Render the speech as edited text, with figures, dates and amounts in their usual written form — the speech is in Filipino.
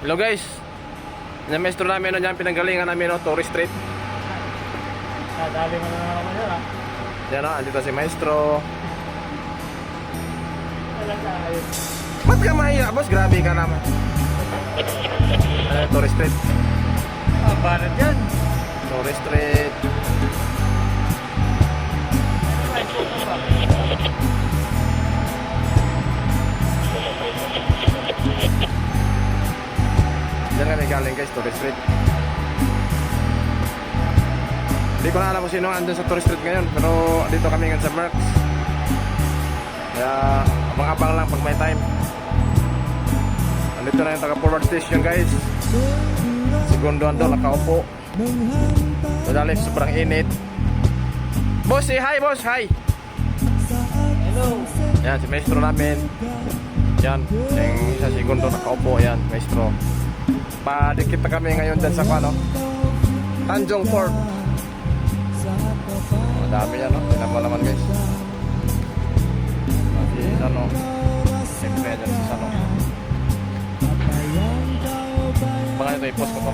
Hello guys. Yung maestro namin dyan, pinanggalingan namin Tourist Street. Nadali mo na naman yun ah. Yan andito si maestro. Talaga ayos. Ba't ka mahiya boss? Grabe ka naman. Tourist Street. Ah, banat yan. Tourist Street. Ay, puto ba? Diyan kami galing guys, Tourist Street. Hindi ko na alam kung sino andun sa Tourist Street ngayon, pero dito kami ngayon sa Merx. Kaya abang-abang lang pag may time. Andito na yung taga-forward station guys. Segundo ando, nakaupo. Madali, sobrang init. Boss, say hi boss, hi. Hello. Yan, si maestro namin. Yan, yung isa segundo nakaupo. Yan, maestro. Padikit na kami ngayon dyan sa Tanjong Fort. Madami yan, no? Tignan mo naman guys. Si Sano. Siyempre dyan si Sano. Baka ito, i-post ko to.